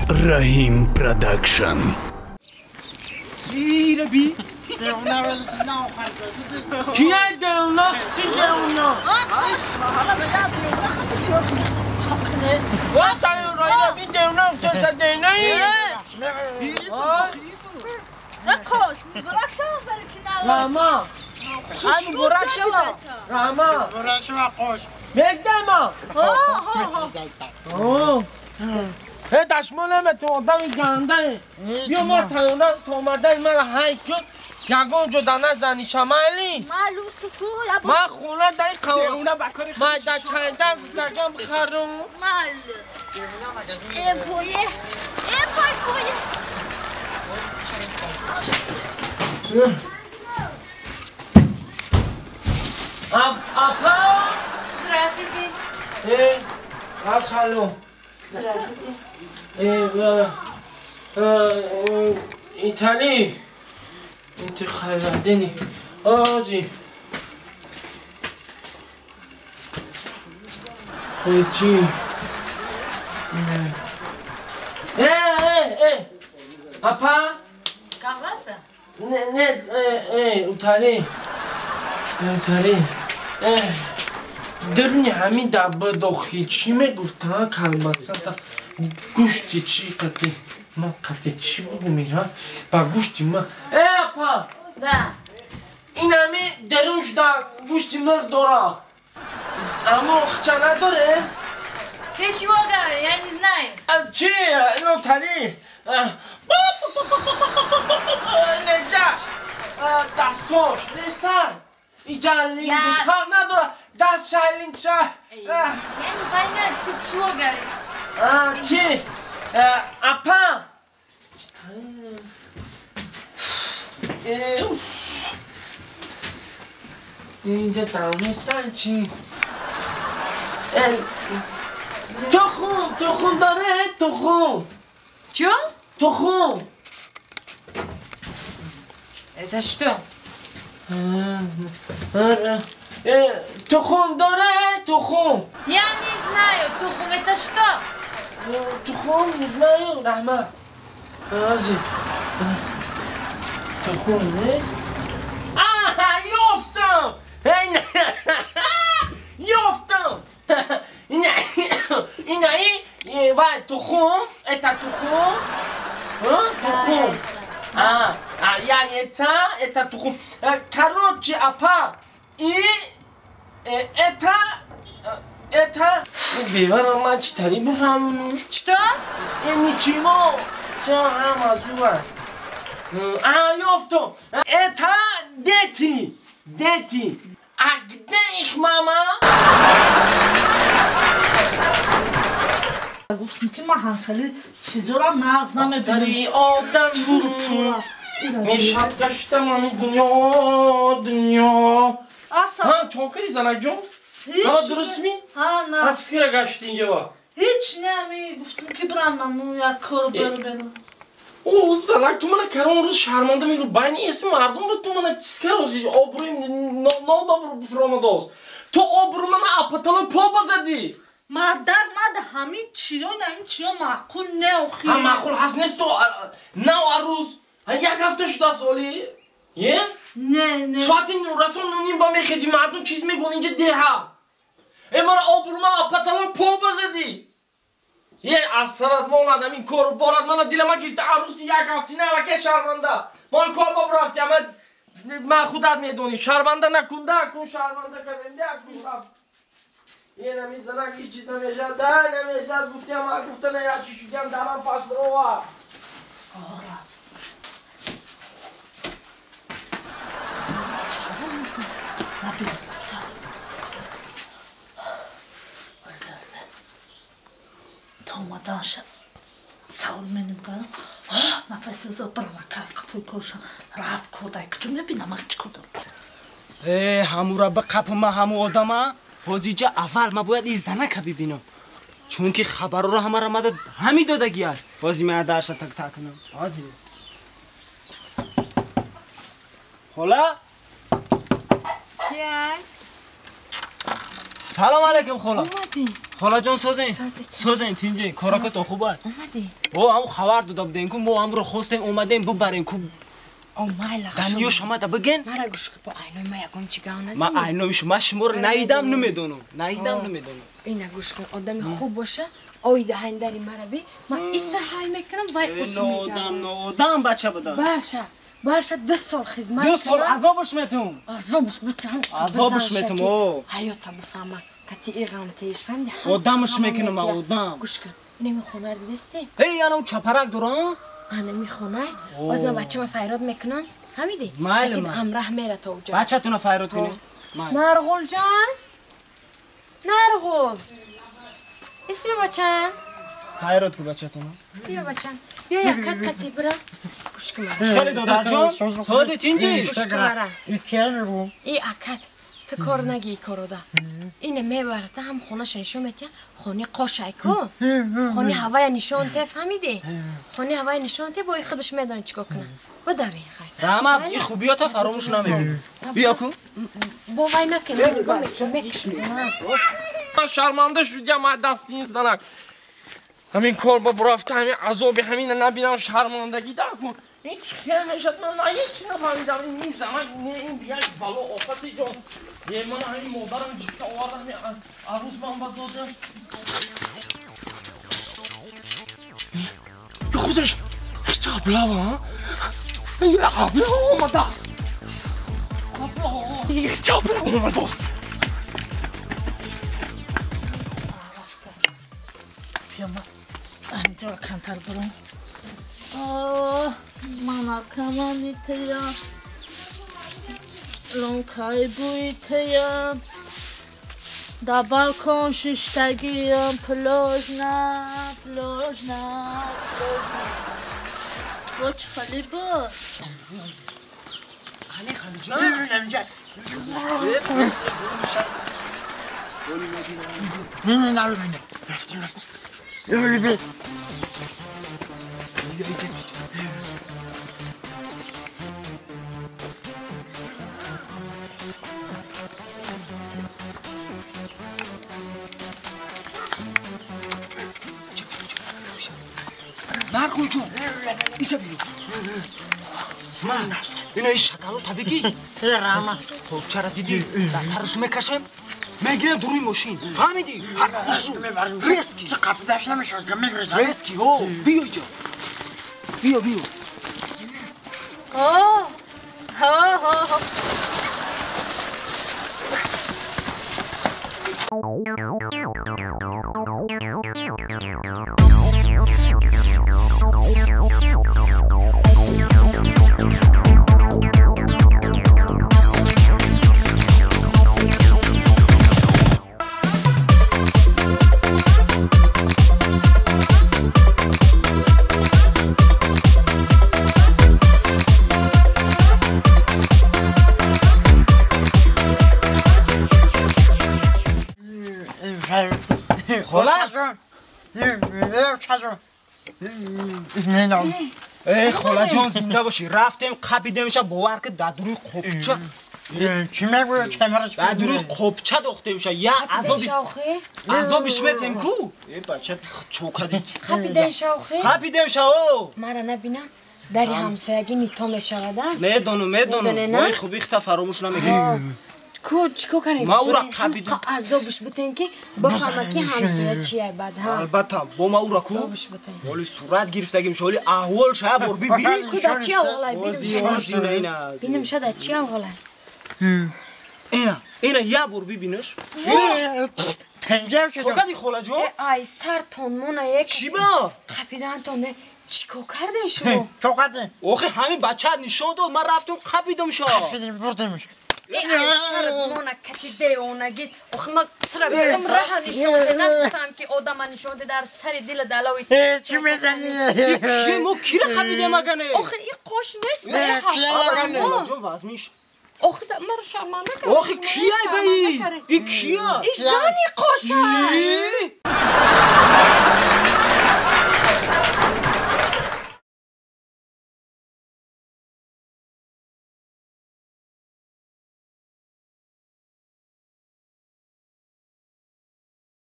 Rahim Production. Rabi. Qui est là? دشمنم تو آدم گنده بیا ما سیانه تو آمده من های کن یکون جدا نزنی شمالی معلوم تو من خونه دای قوام من در چنده دگم خرم ای پویه Apa? Здравствуйте. Асалу. Здравствуйте. Итали. انت خلدني آجی خود چی اپا Колбаса? نه اوتالی درنی همین دبه داخلی چی میگفتن کلباسه گوشتی چی قطعی من قطعی چی بگو میرم با گوشتی من اپا Да. این همه درونش در گوشتی مرغ داره اما خچه نداره Ты чего говоришь? Я не знаю. چی؟ اینو تری نجاش دستاش نیستن این جلینگ شهر نداره دست شلینگ شهر Я не понимаю, ты чего говоришь? چی؟ اپا اینجا دانستن چی؟ تخم داره تخم Чё? تخم Это что? تخم داره تخم Я не знаю. Тухум это что? تخم نیست رحمت آجی تخم نیست یافتم یافتم این وای تخم اتا تخم تخم яйца это тухум. Короче, апа, и это бивара мач тарибуфам. Что? Ничего. Все, мазуа. Ёфто. Это дети. А где их мама? گفتم که من خیلی چیزا رو ناز نمیبینم سری آدم میشم گشتم همین دنیا اصلا چاکری زنک جون؟ هیچ درست می؟ ها نه چیزی را گشتی اینجا هیچ نمی گفتم که برم یک کار برم او زنک تو من کرم روز شرمنده میگو بینی اسم مردم رو تو من چیز کرد آبرویم نادابر بفرامداز تو آبرو من اپتالو پا بزدی مادر همین چیزا معقول نه خیلی معقول هست نیست تو نه عروس یک هفته شده سالی یه؟ نه ساعتی رسول نونیم با میخیزی مردم چیز میگون اینجا ده امارا آبروما پتالون پا بزدی یه از سرت مولد این کار بارد من دیل ما گرفته عروسی یک هفته نه لکه شرمنده ما این کار با برفتی اما من خودت میدونی شرمنده نکنده کن شرمنده کردیم ده کن رفت یه نمیزنه که چیز نمیشه ده نمیشه گفتی اما گفته نه یا چی شدیم درم پاس برو تا اومدن شد سوال منیم کنم نفسی زود برم که قفوی کشم رفت کودک چون میبینم من چی کدم همو را به قپ ما همو آدم پوزیجا اول ما باید این زنک ببینم چون که خبر رو همه را مدد همی دادگی هست بازی من درشت تک کنم بازی خلا سلام علیکم خاله اومدی خاله جان سازین سازید. سازین تینجی کارا تو خوبه اومدی او هم خبر داده بودین که ما امروز خواستیم اومدیم ببرین کو اومای دنیو شما تا بگین مرا گوش کن با عینای ما یکم چیکار نزنی ما عینو شما شما رو ندیدم نمیدونم اینا گوش کن آدمی خوب باشه اوی دهندری مرا بی من ایسا حال میکنم وای اسو میگم نودم بچه بده باشه 2 سال خدمت 2 سال عذابش میتون عذابش بتم عذابش میتم او حیاتا بفهمم کتی ایغام تیش فهمیدی آدمش میکنم آدم گوش کن اینه خونه رو دیدستی ای انا اون چپرک دارم انا میخونه باز من بچه ما فیراد میکنم فهمیدی مال کتی من. امراه میره تا اونجا بچه تون فیراد کنی نرغول جان نرغول اسم بچم فیراد کو بچه تون بیا بچم بیا یکت کتی برا گوش کن مرا خیلی دادر جان سازی تینجی گوش کن مرا Икеру. ای اکت تو کار نگی کارو ده اینه میبرده هم خونش نشون میده خونی قاشای کو خونی هوای نشون ته فهمیدی خونی هوای نشون ته با خودش میدونه چیکار کنه بده بی خیر رحمت این خوبیات فراموش نمیدی بیا کو با وای نکنه نگاه میکشم من شرمنده شدم از دست این زنک همین کار با برافته همین عذاب همین نبینم شرمندگی در کن این خیلی میشد من نه هیچ نفهمیدم این زمان این بیاش بالا آفتی جان یه من همین مادرم گفته آوردم همین عروس من با دادم خودش هیچ ابلا ها یه ابلا اومده است هیچ ابلا اومده است اینجا کمتر برون ماما کمانی تیا لونکای بوی تیا در بالکن ششتگیم پلاژ نه بچ خالی بود علی خالی جان رفتیم öyle bir نرخون جون اینجا بیرو من اینا این شکلو تا بگی rama. خب چرا دیدی دسترش میکشم میگیرم دروی ماشین فهمیدی هر خوشو ریسکی Kapıda yaşamışız. Gömmek ریسکی هو بیا اینجا بیا ای خاله جان زنده باشی رفتیم قبیدیمش باور که در دروی خوبچه Kime bu kemeri در دروی خوبچه داختیمش یه عذابش میتیم کو ای بچه چوکدی خپیدن شاخه قبیدیمش او مرا نبینم دری همسایگی نیتا میشود میدونم وای خوبی اختا فراموش نمیگی چیکو کنید ما او را قبیدم عذابش بتین که بفهمه که همسایه چیه بعد ها البته با ما او را کو عذابش بتین ولی صورت گرفتگیم شولی احوال شب بر بی کدا چی اولای بینم شده چی اولای اینا یه بر ببینش Pencere çocuk. چوکدی خاله جان ای سر تون یک چی با خپیدن تونه چیکو کردن شو Çok hadi. آخه همین بچه نشان داد من رفتم قبیدم شا Bizim buradaymış. ای سر مونا کتی دیونه گید آخه ما ترا گفتم راه نشونده نگفتم که آدم نشونده در سر دل دلاوی Çi mezeni. کی مو کی را خبیده مگنه آخه این قوش نیست نه، کیه مگنه؟ خاله جان وزمیش آخه مرا شرمنده کرد آخه کیه بایی این کیه این زنی قوشه